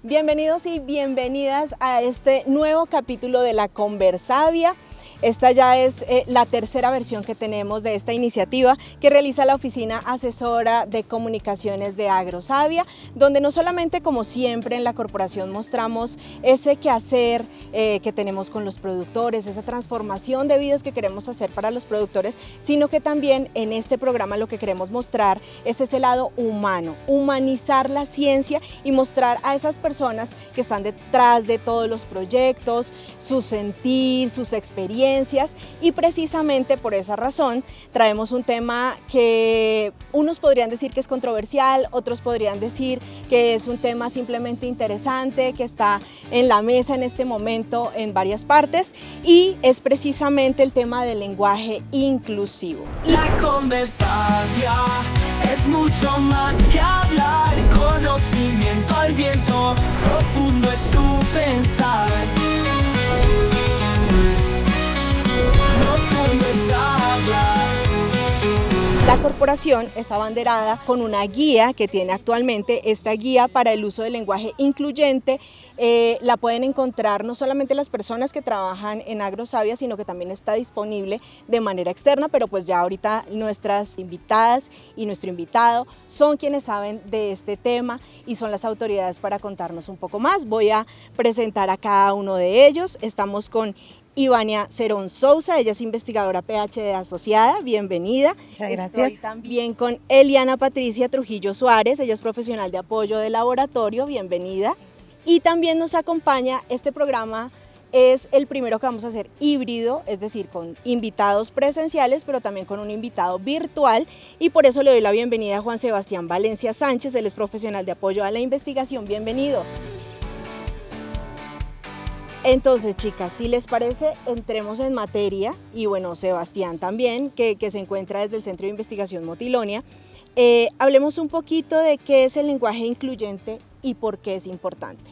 Bienvenidos y bienvenidas a este nuevo capítulo de La Conversavia. Esta ya es la tercera versión que tenemos de esta iniciativa que realiza la Oficina Asesora de Comunicaciones de Agrosavia, donde no solamente, como siempre en la corporación, mostramos ese quehacer que tenemos con los productores, esa transformación de vidas que queremos hacer para los productores, sino que también en este programa lo que queremos mostrar es ese lado humano, humanizar la ciencia y mostrar a esas personas que están detrás de todos los proyectos, su sentir, sus experiencias, y precisamente por esa razón traemos un tema que unos podrían decir que es controversial, otros podrían decir que es un tema simplemente interesante, que está en la mesa en este momento en varias partes, y es precisamente el tema del lenguaje inclusivo. La Conversavia es mucho más que hablar, conocimiento al viento, profundo es su pensar. La corporación es abanderada con una guía que tiene actualmente. Esta guía para el uso del lenguaje incluyente la pueden encontrar no solamente las personas que trabajan en Agrosavia, sino que también está disponible de manera externa, pero pues ya ahorita nuestras invitadas y nuestro invitado son quienes saben de este tema y son las autoridades para contarnos un poco más. Voy a presentar a cada uno de ellos. Estamos con Ivania Cerón Sousa, ella es investigadora PhD asociada, bienvenida. Muchas gracias. Estoy también con Eliana Patricia Trujillo Suárez, ella es profesional de apoyo de laboratorio, bienvenida. Y también nos acompaña, este programa es el primero que vamos a hacer híbrido, es decir, con invitados presenciales, pero también con un invitado virtual, y por eso le doy la bienvenida a Juan Sebastián Valencia Sánchez, él es profesional de apoyo a la investigación, bienvenido. Entonces, chicas, si les parece, entremos en materia, y bueno, Sebastián también, que se encuentra desde el Centro de Investigación Motilonia, hablemos un poquito de qué es el lenguaje incluyente y por qué es importante.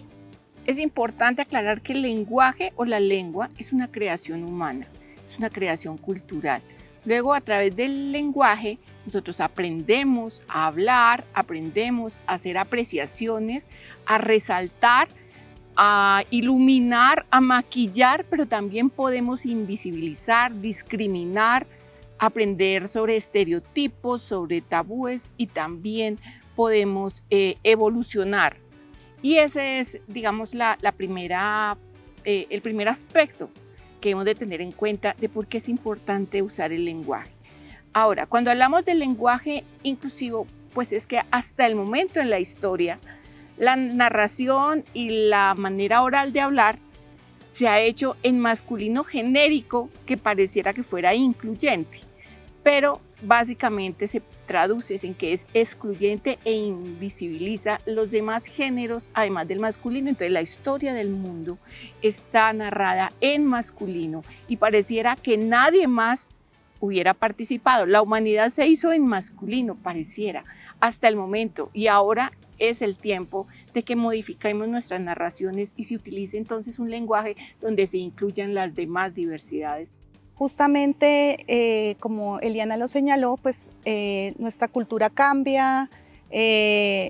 Es importante aclarar que el lenguaje o la lengua es una creación humana, es una creación cultural. Luego, a través del lenguaje, nosotros aprendemos a hablar, aprendemos a hacer apreciaciones, a resaltar, a iluminar, a maquillar, pero también podemos invisibilizar, discriminar, aprender sobre estereotipos, sobre tabúes, y también podemos evolucionar. Y ese es, digamos, el primer aspecto que hemos de tener en cuenta de por qué es importante usar el lenguaje. Ahora, cuando hablamos del lenguaje inclusivo, pues es que hasta el momento en la historia, la narración y la manera oral de hablar se ha hecho en masculino genérico que pareciera que fuera incluyente, pero básicamente se traduce en que es excluyente e invisibiliza los demás géneros, además del masculino. Entonces la historia del mundo está narrada en masculino y pareciera que nadie más hubiera participado. La humanidad se hizo en masculino, pareciera, hasta el momento, y ahora es el tiempo de que modifiquemos nuestras narraciones y se utilice entonces un lenguaje donde se incluyan las demás diversidades. Justamente, como Eliana lo señaló, pues nuestra cultura cambia,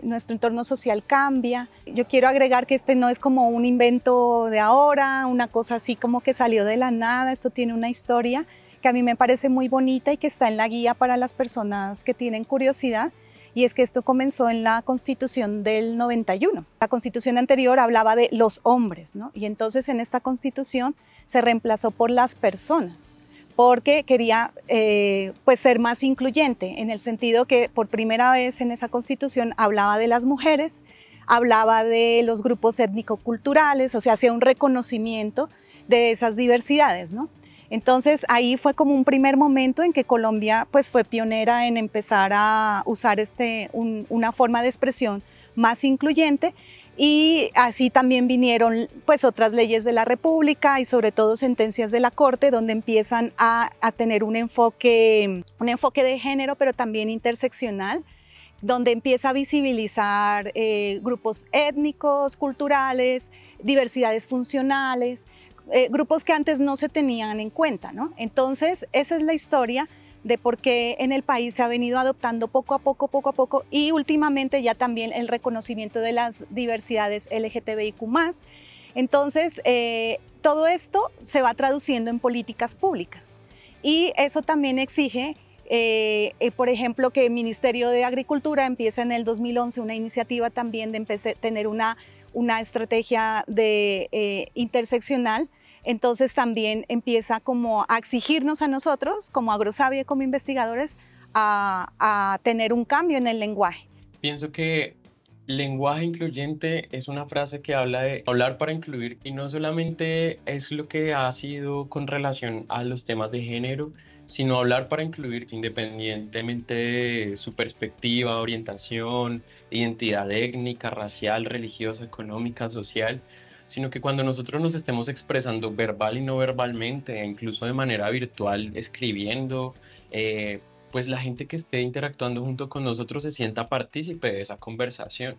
nuestro entorno social cambia. Yo quiero agregar que este no es como un invento de ahora, una cosa así como que salió de la nada. Esto tiene una historia que a mí me parece muy bonita y que está en la guía para las personas que tienen curiosidad. Y es que esto comenzó en la Constitución del 91. La Constitución anterior hablaba de los hombres, ¿no? Y entonces en esta Constitución se reemplazó por las personas, porque quería pues ser más incluyente, en el sentido que por primera vez en esa Constitución hablaba de las mujeres, hablaba de los grupos étnico-culturales, o sea, hacía un reconocimiento de esas diversidades, ¿no? Entonces ahí fue como un primer momento en que Colombia pues fue pionera en empezar a usar una forma de expresión más incluyente, y así también vinieron pues otras leyes de la República y sobre todo sentencias de la Corte donde empiezan a tener un enfoque de género, pero también interseccional, donde empieza a visibilizar grupos étnicos, culturales, diversidades funcionales, grupos que antes no se tenían en cuenta, ¿no? Entonces, esa es la historia de por qué en el país se ha venido adoptando poco a poco, y últimamente ya también el reconocimiento de las diversidades LGTBIQ+. Entonces, todo esto se va traduciendo en políticas públicas y eso también exige, por ejemplo, que el Ministerio de Agricultura empiece en el 2011 una iniciativa también de tener una estrategia interseccional. Entonces también empieza como a exigirnos a nosotros, como Agrosavia, como investigadores, a tener un cambio en el lenguaje. Pienso que lenguaje incluyente es una frase que habla de hablar para incluir, y no solamente es lo que ha sido con relación a los temas de género, sino hablar para incluir independientemente de su perspectiva, orientación, identidad étnica, racial, religiosa, económica, social, sino que cuando nosotros nos estemos expresando verbal y no verbalmente, e incluso de manera virtual, escribiendo, pues la gente que esté interactuando junto con nosotros se sienta partícipe de esa conversación.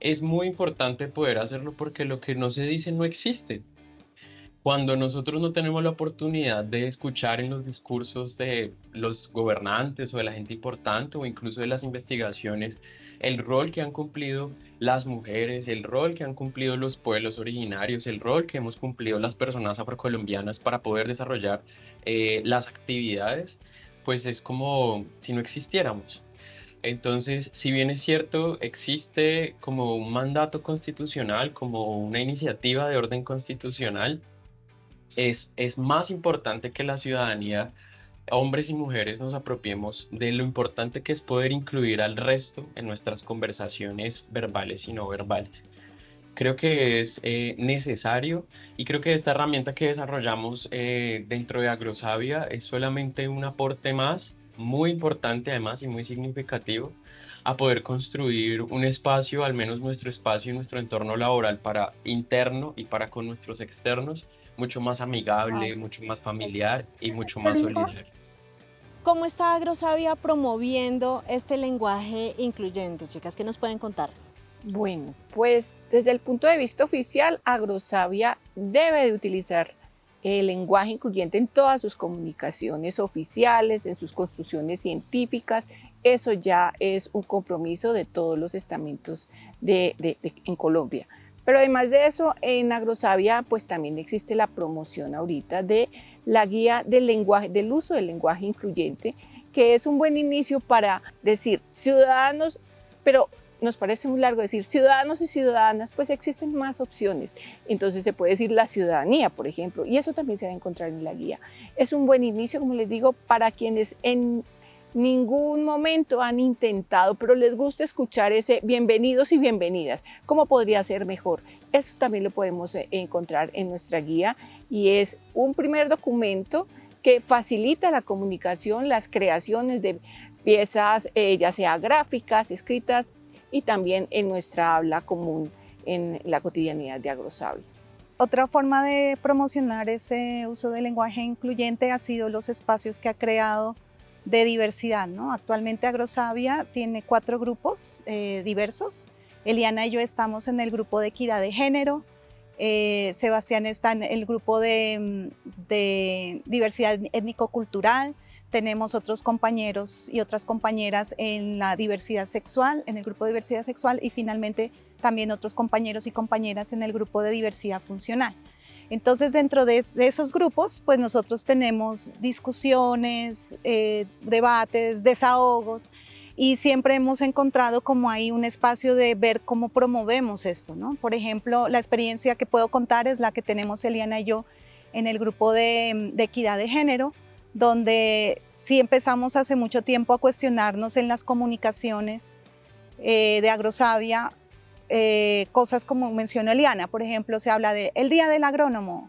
Es muy importante poder hacerlo porque lo que no se dice no existe. Cuando nosotros no tenemos la oportunidad de escuchar en los discursos de los gobernantes o de la gente importante o incluso de las investigaciones el rol que han cumplido las mujeres, el rol que han cumplido los pueblos originarios, el rol que hemos cumplido las personas afrocolombianas para poder desarrollar las actividades, pues es como si no existiéramos. Entonces, si bien es cierto, existe como un mandato constitucional, como una iniciativa de orden constitucional, es más importante que la ciudadanía, hombres y mujeres, nos apropiemos de lo importante que es poder incluir al resto en nuestras conversaciones verbales y no verbales. Creo que es necesario, y creo que esta herramienta que desarrollamos dentro de Agrosavia es solamente un aporte más, muy importante además y muy significativo, a poder construir un espacio, al menos nuestro espacio y nuestro entorno laboral para interno y para con nuestros externos, mucho más amigable, mucho más familiar y mucho más solidario. ¿Cómo está Agrosavia promoviendo este lenguaje incluyente, chicas? ¿Qué nos pueden contar? Bueno, pues desde el punto de vista oficial, Agrosavia debe de utilizar el lenguaje incluyente en todas sus comunicaciones oficiales, en sus construcciones científicas. Eso ya es un compromiso de todos los estamentos en Colombia. Pero además de eso, en Agrosavia pues también existe la promoción ahorita de la guía del lenguaje, del uso del lenguaje incluyente, que es un buen inicio para decir ciudadanos, pero nos parece muy largo decir ciudadanos y ciudadanas, pues existen más opciones. Entonces se puede decir la ciudadanía, por ejemplo, y eso también se va a encontrar en la guía. Es un buen inicio, como les digo, para quienes en ningún momento han intentado, pero les gusta escuchar ese bienvenidos y bienvenidas. ¿Cómo podría ser mejor? Eso también lo podemos encontrar en nuestra guía, y es un primer documento que facilita la comunicación, las creaciones de piezas, ya sea gráficas, escritas, y también en nuestra habla común en la cotidianidad de Agrosavia. Otra forma de promocionar ese uso del lenguaje incluyente ha sido los espacios que ha creado de diversidad, ¿no? Actualmente Agrosavia tiene 4 grupos diversos. Eliana y yo estamos en el grupo de equidad de género, Sebastián está en el grupo de diversidad étnico-cultural, tenemos otros compañeros y otras compañeras en la diversidad sexual, en el grupo de diversidad sexual, y finalmente también otros compañeros y compañeras en el grupo de diversidad funcional. Entonces, dentro de esos grupos, pues nosotros tenemos discusiones, debates, desahogos, y siempre hemos encontrado como ahí un espacio de ver cómo promovemos esto, ¿no? Por ejemplo, la experiencia que puedo contar es la que tenemos Eliana y yo en el grupo de equidad de género, donde sí empezamos hace mucho tiempo a cuestionarnos en las comunicaciones de Agrosavia, cosas como mencionó Eliana. Por ejemplo, se habla de el día del agrónomo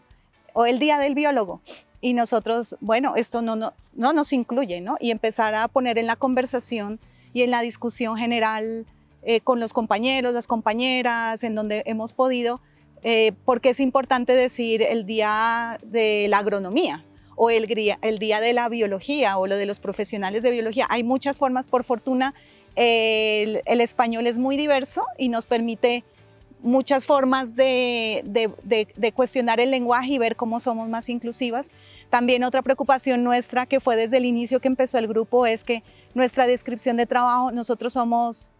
o el día del biólogo, y nosotros, bueno, esto no nos incluye, ¿no? Y empezar a poner en la conversación y en la discusión general con los compañeros, las compañeras, en donde hemos podido, porque es importante decir el día de la agronomía o el día de la biología o lo de los profesionales de biología. Hay muchas formas, por fortuna. El español es muy diverso y nos permite muchas formas de cuestionar el lenguaje y ver cómo somos más inclusivas. También otra preocupación nuestra, que fue desde el inicio que empezó el grupo, es que nuestra descripción de trabajo, nosotros somos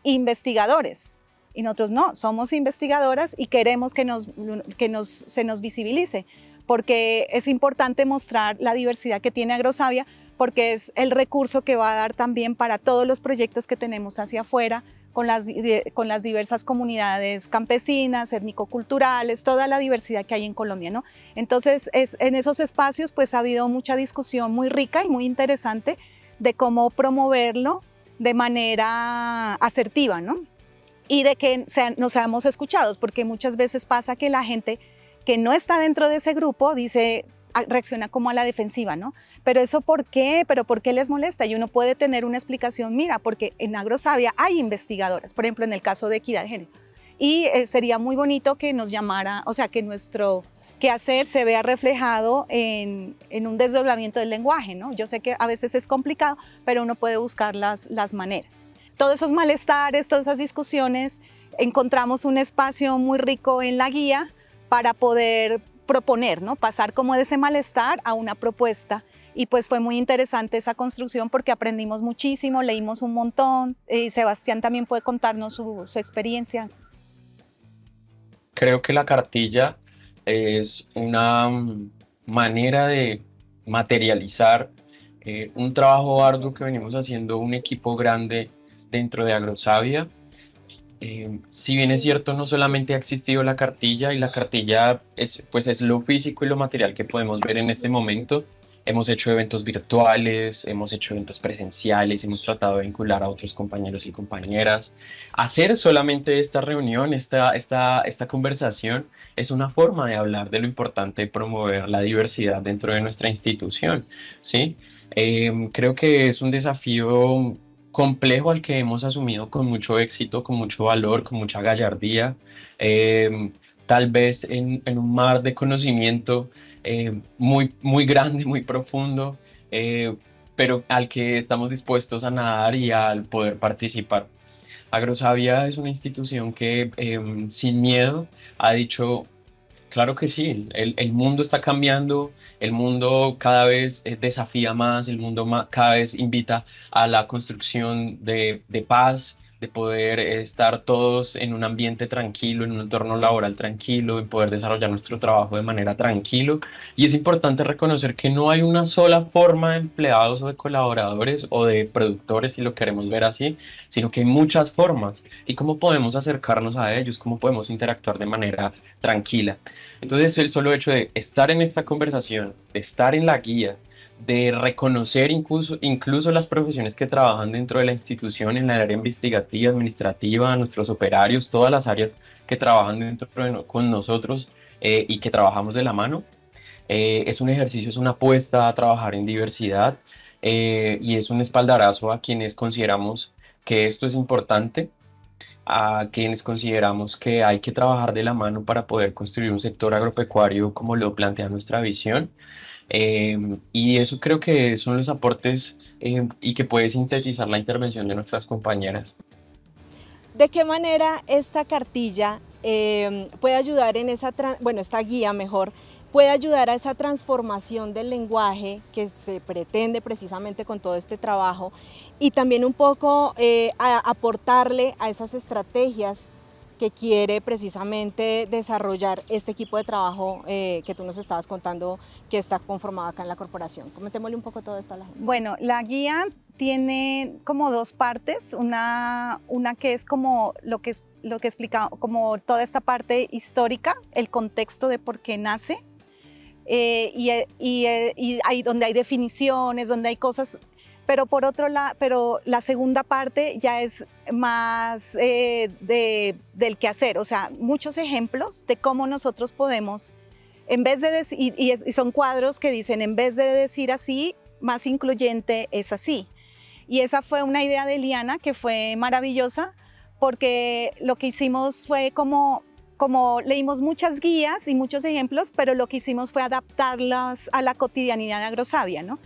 investigadores, y nosotros no, somos investigadoras y queremos que se nos visibilice, porque es importante mostrar la diversidad que tiene Agrosavia, porque es el recurso que va a dar también para todos los proyectos que tenemos hacia afuera, con las diversas comunidades campesinas, étnico-culturales, toda la diversidad que hay en Colombia, ¿no? Entonces, en esos espacios pues ha habido mucha discusión muy rica y muy interesante de cómo promoverlo de manera asertiva, ¿no? Y de que nos seamos escuchados, porque muchas veces pasa que la gente que no está dentro de ese grupo reacciona como a la defensiva, ¿no? Pero eso ¿por qué? ¿Pero por qué les molesta? Y uno puede tener una explicación, mira, porque en Agrosavia hay investigadoras, por ejemplo, en el caso de equidad de género. Y sería muy bonito que nos llamara, o sea, que nuestro quehacer se vea reflejado en un desdoblamiento del lenguaje, ¿no? Yo sé que a veces es complicado, pero uno puede buscar las maneras. Todos esos malestares, todas esas discusiones, encontramos un espacio muy rico en la guía para poder proponer, ¿no? Pasar como de ese malestar a una propuesta. Y pues fue muy interesante esa construcción porque aprendimos muchísimo, leímos un montón, y Sebastián también puede contarnos su experiencia. Creo que la cartilla es una manera de materializar un trabajo arduo que venimos haciendo un equipo grande dentro de Agrosavia. Si bien es cierto, no solamente ha existido la cartilla, y la cartilla es lo físico y lo material que podemos ver en este momento. Hemos hecho eventos virtuales, hemos hecho eventos presenciales, hemos tratado de vincular a otros compañeros y compañeras. Hacer solamente esta reunión, esta conversación, es una forma de hablar de lo importante de promover la diversidad dentro de nuestra institución, ¿sí? Creo que es un desafío complejo al que hemos asumido con mucho éxito, con mucho valor, con mucha gallardía, tal vez en un mar de conocimiento muy grande, muy profundo, pero al que estamos dispuestos a nadar y al poder participar. Agrosavia es una institución que sin miedo ha dicho: claro que sí, el mundo está cambiando, el mundo cada vez desafía más, el mundo cada vez invita a la construcción de paz, de poder estar todos en un ambiente tranquilo, en un entorno laboral tranquilo, en poder desarrollar nuestro trabajo de manera tranquilo. Y es importante reconocer que no hay una sola forma de empleados o de colaboradores o de productores, si lo queremos ver así, sino que hay muchas formas. ¿Y cómo podemos acercarnos a ellos? ¿Cómo podemos interactuar de manera tranquila? Entonces, el solo hecho de estar en esta conversación, de estar en la guía, de reconocer incluso las profesiones que trabajan dentro de la institución, en la área investigativa, administrativa, nuestros operarios, todas las áreas que trabajan con nosotros y que trabajamos de la mano, es un ejercicio, es una apuesta a trabajar en diversidad, y es un espaldarazo a quienes consideramos que esto es importante, a quienes consideramos que hay que trabajar de la mano para poder construir un sector agropecuario como lo plantea nuestra visión. Y eso creo que son los aportes y que puede sintetizar la intervención de nuestras compañeras. ¿De qué manera esta cartilla puede ayudar en esta guía mejor, puede ayudar a esa transformación del lenguaje que se pretende precisamente con todo este trabajo, y también un poco a aportarle a esas estrategias que quiere precisamente desarrollar este equipo de trabajo que tú nos estabas contando, que está conformado acá en la corporación? Comentémosle un poco todo esto a la gente. Bueno, la guía tiene como dos partes, una que es como lo que explicaba, como toda esta parte histórica, el contexto de por qué nace, y ahí donde hay definiciones, donde hay cosas, pero por otro lado, pero la segunda parte ya es más del quehacer, o sea, muchos ejemplos de cómo nosotros podemos, en vez de decir, y son cuadros que dicen, en vez de decir así, más incluyente es así. Y esa fue una idea de Eliana que fue maravillosa, porque lo que hicimos fue como leímos muchas guías y muchos ejemplos, pero lo que hicimos fue adaptarlas a la cotidianidad de Agrosavia, ¿no?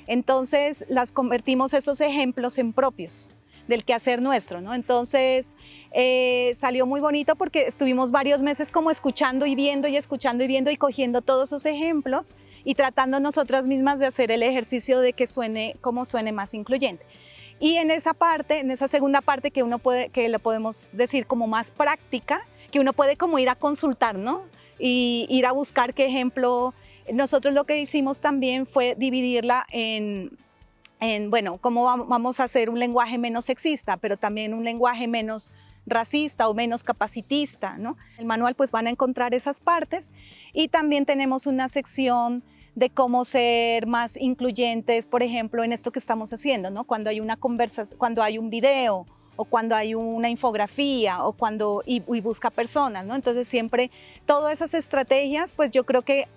Entonces las convertimos esos ejemplos en propios. del quehacer nuestro, ¿no? Entonces salió muy bonito porque estuvimos varios meses como escuchando y viendo y escuchando y viendo y cogiendo todos esos ejemplos y tratando nosotras mismas de hacer el ejercicio de que suene como suene más incluyente. Y en esa parte, en esa segunda parte que uno puede, que lo podemos decir como más práctica, que uno puede como ir a consultar, ¿no? Y ir a buscar qué ejemplo. Nosotros lo que hicimos también fue dividirla en bueno, cómo vamos a hacer un lenguaje menos sexista, pero también un lenguaje menos racista o menos capacitista, ¿no? En el manual pues van a encontrar esas partes y también tenemos una sección de cómo ser más incluyentes, por ejemplo, en esto que estamos haciendo, ¿no? Cuando hay una conversación, cuando hay un video o cuando hay una infografía o cuando y busca personas, ¿no? Entonces siempre todas esas estrategias, pues yo creo que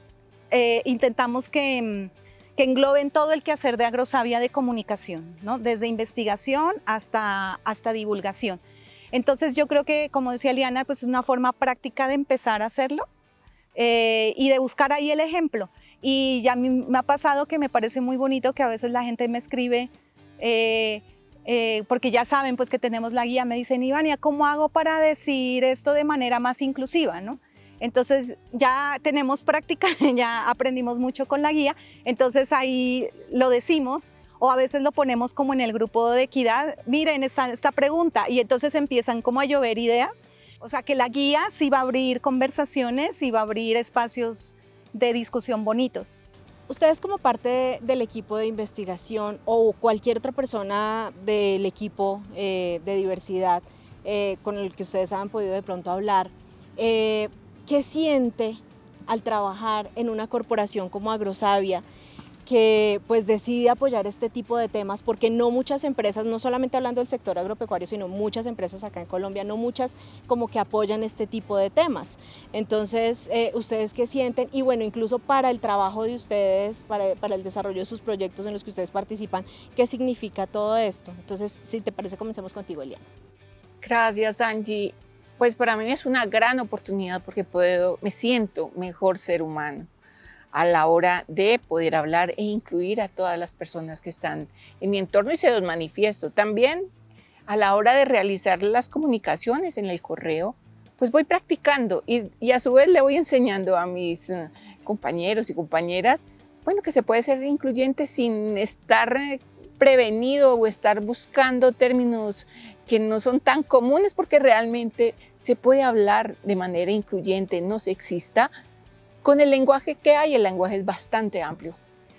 intentamos que engloben todo el quehacer de Agrosavia de comunicación, ¿no? Desde investigación hasta divulgación. Entonces yo creo que, como decía Liana, pues es una forma práctica de empezar a hacerlo y de buscar ahí el ejemplo. Y ya a mí me ha pasado que me parece muy bonito que a veces la gente me escribe, porque ya saben pues que tenemos la guía, me dicen, Ivania, ¿cómo hago para decir esto de manera más inclusiva, ¿no? Entonces ya tenemos práctica, ya aprendimos mucho con la guía, entonces ahí lo decimos o a veces lo ponemos como en el grupo de equidad, miren esta pregunta y entonces empiezan como a llover ideas, o sea que la guía sí va a abrir conversaciones y va a abrir espacios de discusión bonitos. Ustedes como parte del equipo de investigación o cualquier otra persona del equipo de diversidad con el que ustedes han podido de pronto hablar, ¿qué siente al trabajar en una corporación como Agrosavia que pues decide apoyar este tipo de temas? Porque no muchas empresas, no solamente hablando del sector agropecuario, sino muchas empresas acá en Colombia, no muchas como que apoyan este tipo de temas. Entonces, ¿ustedes qué sienten? Y bueno, incluso para el trabajo de ustedes, para el desarrollo de sus proyectos en los que ustedes participan, ¿qué significa todo esto? Entonces, si te parece, comencemos contigo, Eliana. Gracias, Angie. Pues para mí es una gran oportunidad porque me siento mejor ser humano a la hora de poder hablar e incluir a todas las personas que están en mi entorno y se los manifiesto. También a la hora de realizar las comunicaciones en el correo, pues voy practicando y a su vez le voy enseñando a mis compañeros y compañeras, bueno, que se puede ser incluyente sin estar prevenido o estar buscando términos que no son tan comunes porque realmente se puede hablar de manera incluyente, no sexista, con el lenguaje que hay. El lenguaje es bastante amplio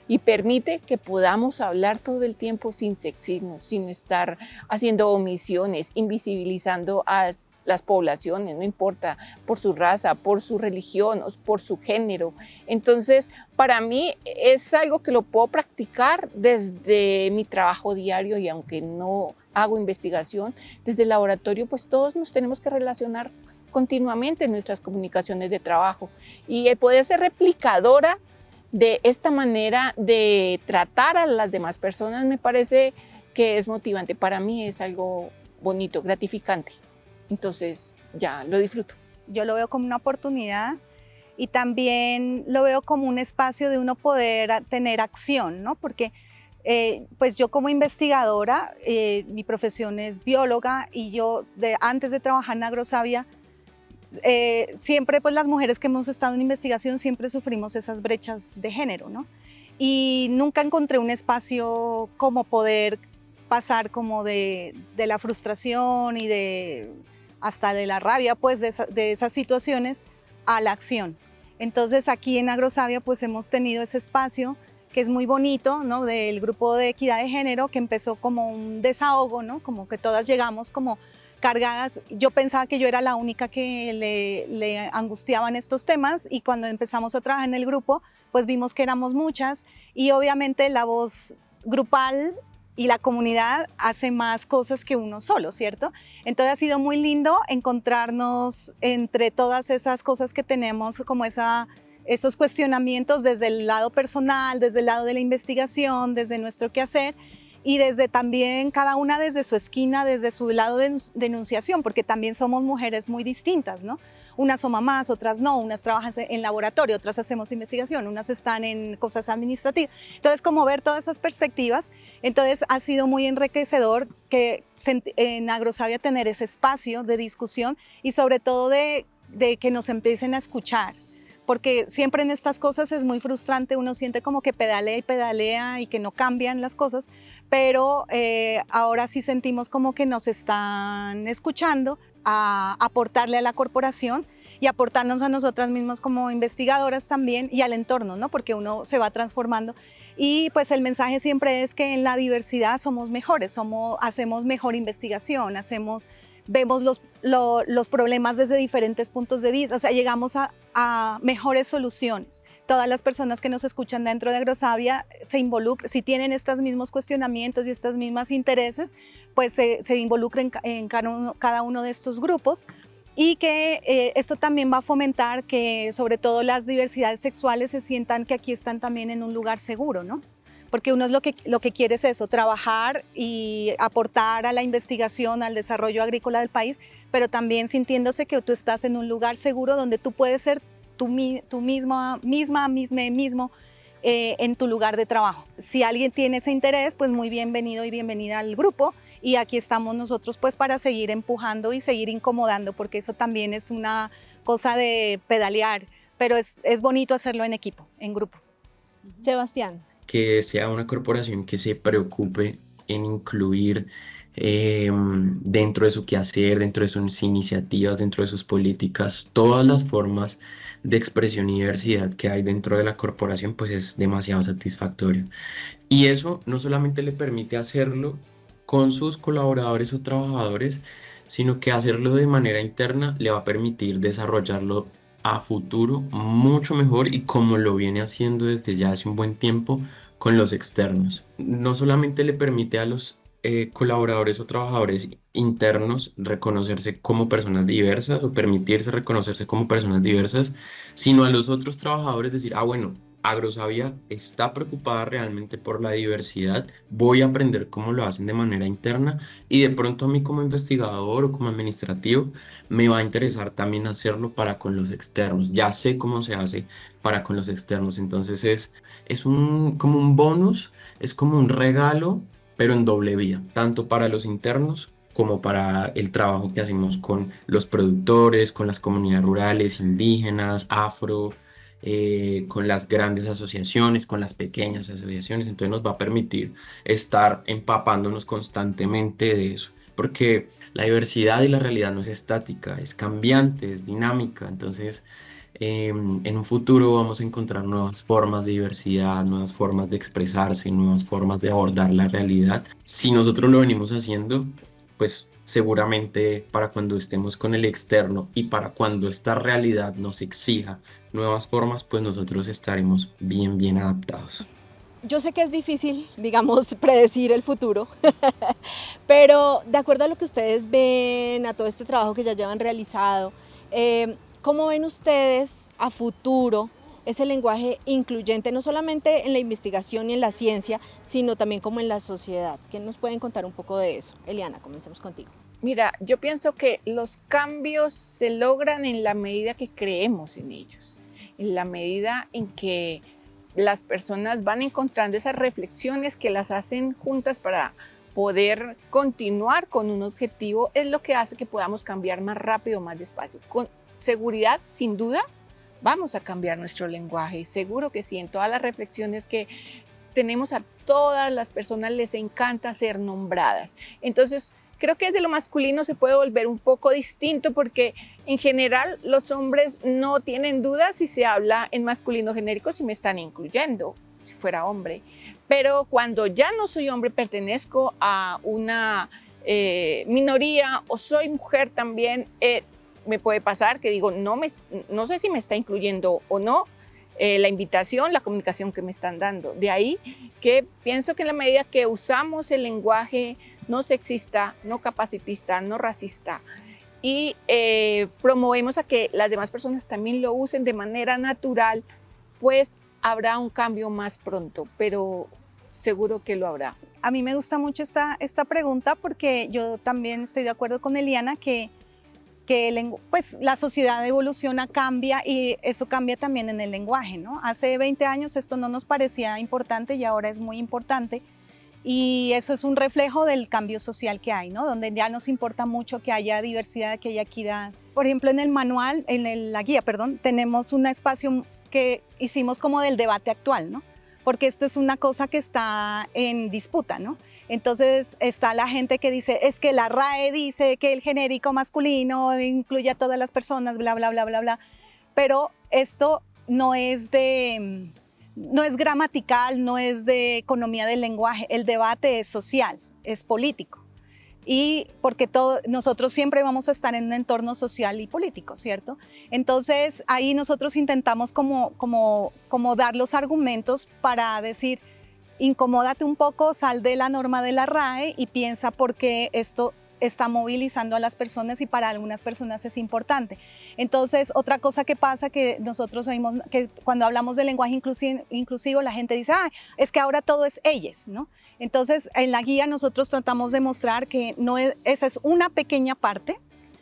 y permite que podamos hablar todo el tiempo sin sexismo, sin estar haciendo omisiones, invisibilizando a las poblaciones, no importa por su raza, por su religión o por su género. Entonces, para mí es algo que lo puedo practicar desde mi trabajo diario y aunque no hago investigación, desde el laboratorio, pues todos nos tenemos que relacionar continuamente en nuestras comunicaciones de trabajo y el poder ser replicadora de esta manera de tratar a las demás personas me parece que es motivante. Para mí es algo bonito, gratificante. Entonces ya lo disfruto. Yo lo veo como una oportunidad y también lo veo como un espacio de uno poder tener acción, ¿no? Porque pues yo como investigadora, mi profesión es bióloga y yo antes de trabajar en Agrosavia, siempre pues las mujeres que hemos estado en investigación siempre sufrimos esas brechas de género, ¿no? Y nunca encontré un espacio como poder pasar como de la frustración y hasta de la rabia pues de esas situaciones a la acción. Entonces aquí en Agrosavia pues hemos tenido ese espacio que es muy bonito, ¿no? Del grupo de equidad de género que empezó como un desahogo, ¿no? Como que todas llegamos como cargadas. Yo pensaba que yo era la única que le angustiaban estos temas y cuando empezamos a trabajar en el grupo, pues vimos que éramos muchas y obviamente la voz grupal y la comunidad hace más cosas que uno solo, ¿cierto? Entonces ha sido muy lindo encontrarnos entre todas esas cosas que tenemos, como esos cuestionamientos desde el lado personal, desde el lado de la investigación, desde nuestro quehacer, y desde también cada una desde su esquina, desde su lado de denunciación, porque también somos mujeres muy distintas, ¿no? unas son mamás, otras no, unas trabajan en laboratorio, otras hacemos investigación, unas están en cosas administrativas. Entonces, como ver todas esas perspectivas, entonces ha sido muy enriquecedor que en Agrosavia tener ese espacio de discusión y sobre todo de que nos empiecen a escuchar. Porque siempre en estas cosas es muy frustrante, uno siente como que pedalea y pedalea y que no cambian las cosas, pero ahora sí sentimos como que nos están escuchando a aportarle a la corporación y aportarnos a nosotras mismas como investigadoras también y al entorno, ¿no? Porque uno se va transformando. Y pues el mensaje siempre es que en la diversidad somos mejores, hacemos mejor investigación, vemos los problemas desde diferentes puntos de vista, o sea, llegamos a mejores soluciones. Todas las personas que nos escuchan dentro de Agrosavia se involucran, si tienen estos mismos cuestionamientos y estos mismos intereses, pues se involucren en cada uno de estos grupos y que esto también va a fomentar que sobre todo las diversidades sexuales se sientan que aquí están también en un lugar seguro, ¿no? Porque uno es lo que quiere es eso, trabajar y aportar a la investigación, al desarrollo agrícola del país, pero también sintiéndose que tú estás en un lugar seguro donde tú puedes ser tú mismo en tu lugar de trabajo. Si alguien tiene ese interés, pues muy bienvenido y bienvenida al grupo y aquí estamos nosotros pues para seguir empujando y seguir incomodando, porque eso también es una cosa de pedalear, pero es bonito hacerlo en equipo, en grupo. Sebastián. Que sea una corporación que se preocupe en incluir dentro de su quehacer, dentro de sus iniciativas, dentro de sus políticas, todas las formas de expresión y diversidad que hay dentro de la corporación, pues es demasiado satisfactorio. Y eso no solamente le permite hacerlo con sus colaboradores o trabajadores, sino que hacerlo de manera interna le va a permitir desarrollarlo a futuro mucho mejor y como lo viene haciendo desde ya hace un buen tiempo con los externos. No solamente le permite a los colaboradores o trabajadores internos reconocerse como personas diversas o permitirse reconocerse como personas diversas, sino a los otros trabajadores decir, bueno, Agrosavia está preocupada realmente por la diversidad, voy a aprender cómo lo hacen de manera interna y de pronto a mí como investigador o como administrativo me va a interesar también hacerlo para con los externos, ya sé cómo se hace para con los externos, entonces es como un bonus, es como un regalo, pero en doble vía, tanto para los internos como para el trabajo que hacemos con los productores, con las comunidades rurales, indígenas, afro, con las grandes asociaciones, con las pequeñas asociaciones, entonces nos va a permitir estar empapándonos constantemente de eso, porque la diversidad y la realidad no es estática, es cambiante, es dinámica, entonces en un futuro vamos a encontrar nuevas formas de diversidad, nuevas formas de expresarse, nuevas formas de abordar la realidad. Si nosotros lo venimos haciendo, pues seguramente para cuando estemos con el externo y para cuando esta realidad nos exija nuevas formas, pues nosotros estaremos bien adaptados. Yo sé que es difícil, digamos, predecir el futuro, pero de acuerdo a lo que ustedes ven, a todo este trabajo que ya llevan realizado, ¿cómo ven ustedes a futuro ese lenguaje incluyente, no solamente en la investigación y en la ciencia, sino también como en la sociedad? ¿Qué nos pueden contar un poco de eso? Eliana, comencemos contigo. Mira, yo pienso que los cambios se logran en la medida que creemos en ellos, en la medida en que las personas van encontrando esas reflexiones que las hacen juntas para poder continuar con un objetivo, es lo que hace que podamos cambiar más rápido, más despacio. Con seguridad, sin duda, vamos a cambiar nuestro lenguaje, seguro que sí, en todas las reflexiones que tenemos a todas las personas les encanta ser nombradas. Entonces, creo que desde lo masculino se puede volver un poco distinto porque en general los hombres no tienen dudas si se habla en masculino genérico si me están incluyendo, si fuera hombre. Pero cuando ya no soy hombre, pertenezco a una minoría o soy mujer también, me puede pasar que digo, no sé si me está incluyendo o no la invitación, la comunicación que me están dando. De ahí que pienso que en la medida que usamos el lenguaje no sexista, no capacitista, no racista y promovemos a que las demás personas también lo usen de manera natural, pues habrá un cambio más pronto, pero seguro que lo habrá. A mí me gusta mucho esta pregunta porque yo también estoy de acuerdo con Eliana que pues la sociedad evoluciona, cambia y eso cambia también en el lenguaje, ¿no? Hace 20 años esto no nos parecía importante y ahora es muy importante. Y eso es un reflejo del cambio social que hay, ¿no? Donde ya nos importa mucho que haya diversidad, que haya equidad. Por ejemplo, en el manual, la guía, perdón, tenemos un espacio que hicimos como del debate actual, ¿no? Porque esto es una cosa que está en disputa, ¿no? Entonces está la gente que dice, es que la RAE dice que el genérico masculino incluye a todas las personas, bla, bla, bla, bla, bla. Pero esto no es gramatical, no es de economía del lenguaje, el debate es social, es político. Y porque nosotros siempre vamos a estar en un entorno social y político, ¿cierto? Entonces ahí nosotros intentamos como dar los argumentos para decir, incomódate un poco, sal de la norma de la RAE y piensa por qué esto está movilizando a las personas y para algunas personas es importante. Entonces, otra cosa que pasa que nosotros oímos que cuando hablamos de lenguaje inclusivo, la gente dice, es que ahora todo es ellas, ¿no? Entonces, en la guía nosotros tratamos de mostrar que esa es una pequeña parte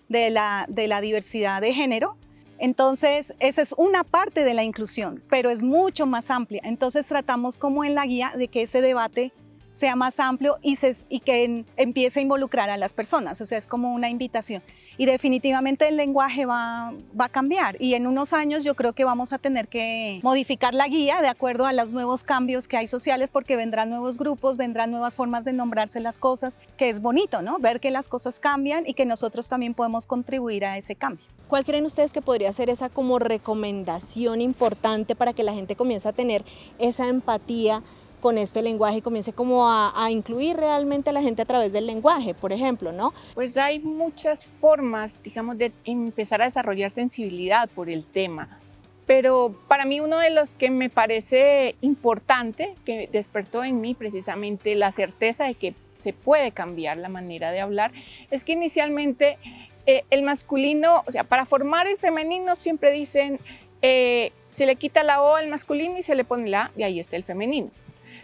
de la diversidad de género. Entonces, esa es una parte de la inclusión, pero es mucho más amplia. Entonces, tratamos como en la guía de que ese debate sea más amplio y que empiece a involucrar a las personas, o sea, es como una invitación. Y definitivamente el lenguaje va a cambiar y en unos años yo creo que vamos a tener que modificar la guía de acuerdo a los nuevos cambios que hay sociales porque vendrán nuevos grupos, vendrán nuevas formas de nombrarse las cosas, que es bonito, ¿no? Ver que las cosas cambian y que nosotros también podemos contribuir a ese cambio. ¿Cuál creen ustedes que podría ser esa como recomendación importante para que la gente comience a tener esa empatía con este lenguaje y comience como a incluir realmente a la gente a través del lenguaje, por ejemplo, ¿no? Pues hay muchas formas, digamos, de empezar a desarrollar sensibilidad por el tema. Pero para mí uno de los que me parece importante, que despertó en mí precisamente la certeza de que se puede cambiar la manera de hablar, es que inicialmente el masculino, o sea, para formar el femenino siempre dicen, se le quita la O al masculino y se le pone la A y ahí está el femenino.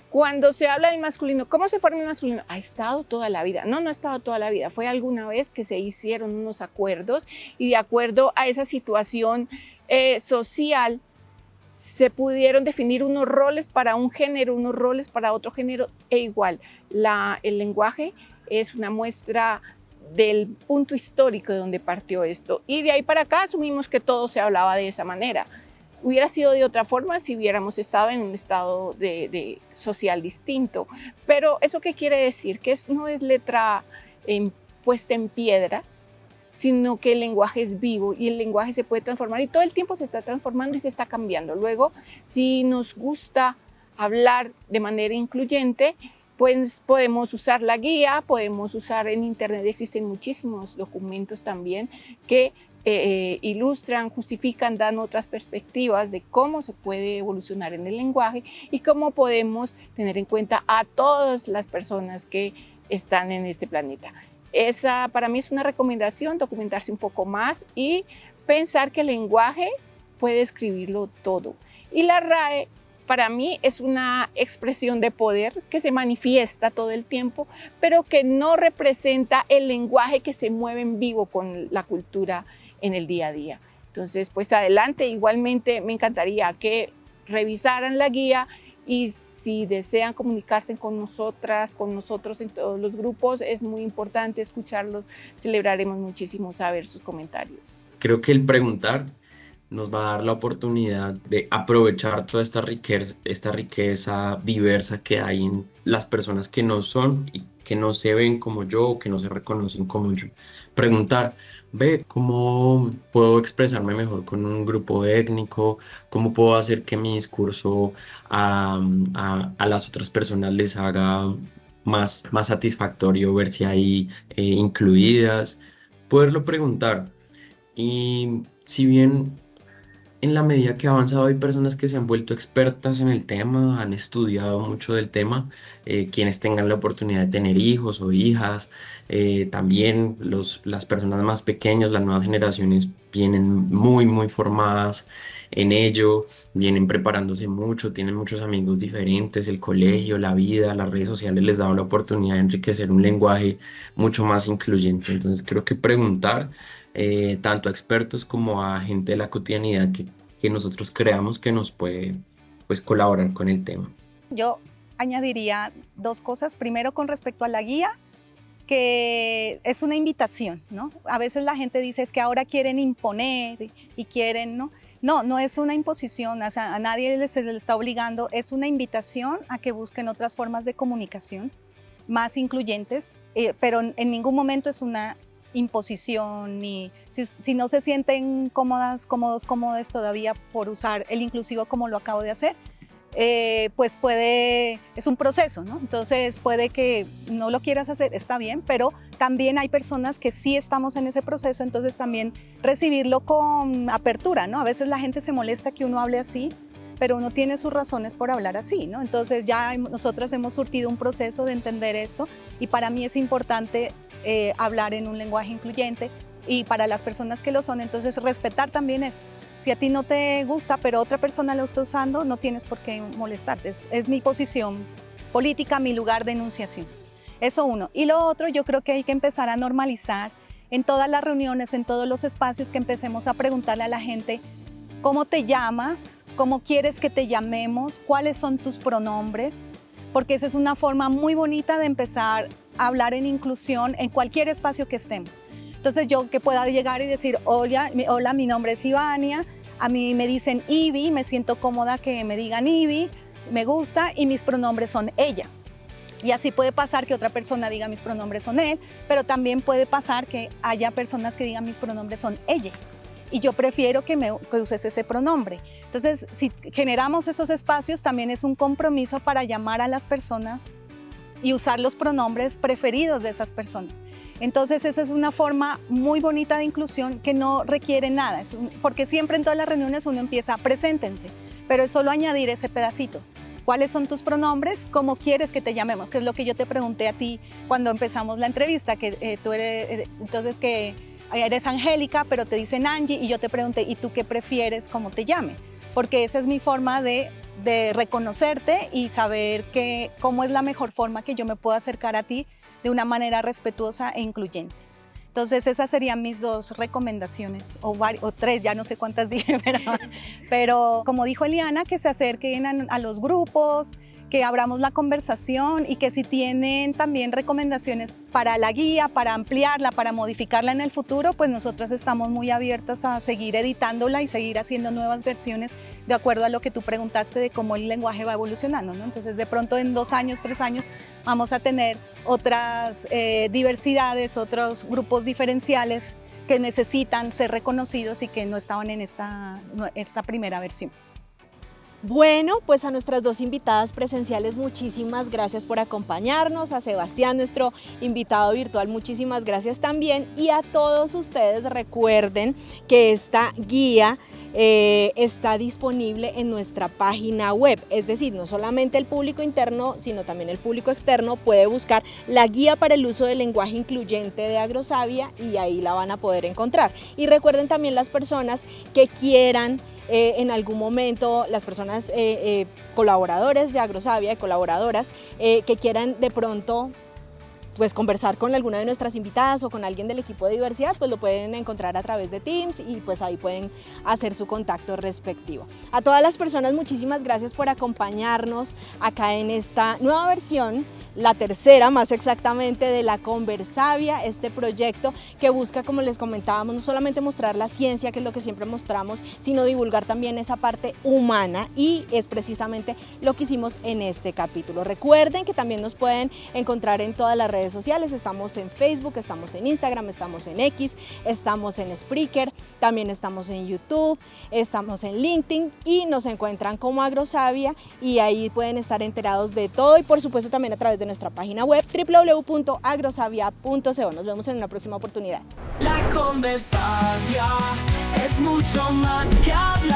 Cuando se habla del masculino, ¿cómo se forma el masculino? Ha estado toda la vida. No ha estado toda la vida. Fue alguna vez que se hicieron unos acuerdos y de acuerdo a esa situación social se pudieron definir unos roles para un género, unos roles para otro género e igual. El lenguaje es una muestra del punto histórico de donde partió esto y de ahí para acá asumimos que todo se hablaba de esa manera. Hubiera sido de otra forma si hubiéramos estado en un estado de social distinto. Pero ¿eso qué quiere decir? Que no es letra puesta en piedra, sino que el lenguaje es vivo y el lenguaje se puede transformar y todo el tiempo se está transformando y se está cambiando. Luego, si nos gusta hablar de manera incluyente, pues podemos usar la guía, podemos usar en internet, existen muchísimos documentos también que ilustran, justifican, dan otras perspectivas de cómo se puede evolucionar en el lenguaje y cómo podemos tener en cuenta a todas las personas que están en este planeta. Esa para mí es una recomendación, documentarse un poco más y pensar que el lenguaje puede escribirlo todo. Y la RAE para mí es una expresión de poder que se manifiesta todo el tiempo, pero que no representa el lenguaje que se mueve en vivo con la cultura en el día a día. Entonces, pues adelante, igualmente me encantaría que revisaran la guía y si desean comunicarse con nosotras, con nosotros en todos los grupos, es muy importante escucharlos, celebraremos muchísimo saber sus comentarios. Creo que el preguntar nos va a dar la oportunidad de aprovechar toda esta riqueza diversa que hay en las personas que no son y que no se ven como yo o que no se reconocen como yo. Preguntar, ¿cómo puedo expresarme mejor con un grupo étnico? ¿Cómo puedo hacer que mi discurso a las otras personas les haga más satisfactorio, ver si hay incluidas? Poderlo preguntar. Y si bien en la medida que ha avanzado hay personas que se han vuelto expertas en el tema, han estudiado mucho del tema, quienes tengan la oportunidad de tener hijos o hijas, también las personas más pequeñas, las nuevas generaciones vienen muy formadas en ello, vienen preparándose mucho, tienen muchos amigos diferentes, el colegio, la vida, las redes sociales les dan la oportunidad de enriquecer un lenguaje mucho más incluyente. Entonces creo que preguntar tanto a expertos como a gente de la cotidianidad que nosotros creamos que nos puede pues, colaborar con el tema. Yo añadiría dos cosas. Primero, con respecto a la guía, que es una invitación, ¿no? A veces la gente dice es que ahora quieren imponer y quieren, ¿no? No es una imposición, o sea, a nadie se le está obligando, es una invitación a que busquen otras formas de comunicación más incluyentes, pero en ningún momento es una imposición, ni si no se sienten cómodos todavía por usar el inclusivo como lo acabo de hacer, pues es un proceso, ¿no? Entonces puede que no lo quieras hacer, está bien, pero también hay personas que sí estamos en ese proceso, entonces también recibirlo con apertura, ¿no? A veces la gente se molesta que uno hable así, pero uno tiene sus razones por hablar así, ¿no? Entonces ya nosotras hemos surtido un proceso de entender esto y para mí es importante hablar en un lenguaje incluyente y para las personas que lo son, entonces respetar también eso. Si a ti no te gusta, pero otra persona lo está usando, no tienes por qué molestarte. Es mi posición política, mi lugar de enunciación. Eso uno. Y lo otro, yo creo que hay que empezar a normalizar en todas las reuniones, en todos los espacios, que empecemos a preguntarle a la gente cómo te llamas, cómo quieres que te llamemos, cuáles son tus pronombres, porque esa es una forma muy bonita de empezar a hablar en inclusión en cualquier espacio que estemos. Entonces yo que pueda llegar y decir, hola, mi nombre es Ivania, a mí me dicen Ivi, me siento cómoda que me digan Ivi, me gusta y mis pronombres son ella. Y así puede pasar que otra persona diga mis pronombres son él, pero también puede pasar que haya personas que digan mis pronombres son ella. Y yo prefiero que uses ese pronombre. Entonces, si generamos esos espacios, también es un compromiso para llamar a las personas y usar los pronombres preferidos de esas personas. Entonces, esa es una forma muy bonita de inclusión que no requiere nada, porque siempre en todas las reuniones uno empieza, preséntense, pero es solo añadir ese pedacito. ¿Cuáles son tus pronombres? ¿Cómo quieres que te llamemos? Que es lo que yo te pregunté a ti cuando empezamos la entrevista, que tú eres, entonces que eres Angélica, pero te dicen Angie, y yo te pregunté, ¿y tú qué prefieres cómo te llame? Porque esa es mi forma de reconocerte y saber cómo es la mejor forma que yo me puedo acercar a ti de una manera respetuosa e incluyente. Entonces esas serían mis dos recomendaciones, o tres, ya no sé cuántas dije, pero como dijo Eliana, que se acerquen a los grupos, que abramos la conversación y que si tienen también recomendaciones para la guía, para ampliarla, para modificarla en el futuro, pues nosotras estamos muy abiertas a seguir editándola y seguir haciendo nuevas versiones de acuerdo a lo que tú preguntaste de cómo el lenguaje va evolucionando, ¿no? Entonces de pronto en 2 años, 3 años vamos a tener otras diversidades, otros grupos diferenciales que necesitan ser reconocidos y que no estaban en esta primera versión. Bueno, pues a nuestras 2 invitadas presenciales, muchísimas gracias por acompañarnos. A Sebastián, nuestro invitado virtual, muchísimas gracias también. Y a todos ustedes, recuerden que esta guía está disponible en nuestra página web. Es decir, no solamente el público interno, sino también el público externo puede buscar la guía para el uso del lenguaje incluyente de Agrosavia y ahí la van a poder encontrar. Y recuerden también las personas que quieran en algún momento, las personas colaboradores de Agrosavia, colaboradoras que quieran de pronto pues conversar con alguna de nuestras invitadas o con alguien del equipo de diversidad, pues lo pueden encontrar a través de Teams y pues ahí pueden hacer su contacto respectivo. A todas las personas, muchísimas gracias por acompañarnos acá en esta nueva versión, la tercera más exactamente, de la Conversavia, este proyecto que busca, como les comentábamos, no solamente mostrar la ciencia, que es lo que siempre mostramos, sino divulgar también esa parte humana, y es precisamente lo que hicimos en este capítulo. Recuerden que también nos pueden encontrar en todas las redes sociales, estamos en Facebook, estamos en Instagram, estamos en X, estamos en Spreaker, también estamos en YouTube, estamos en LinkedIn y nos encuentran como Agrosavia y ahí pueden estar enterados de todo y por supuesto también a través de nuestra página web www.agrosavia.co. Nos vemos en una próxima oportunidad. La Conversavia es mucho más que hablar.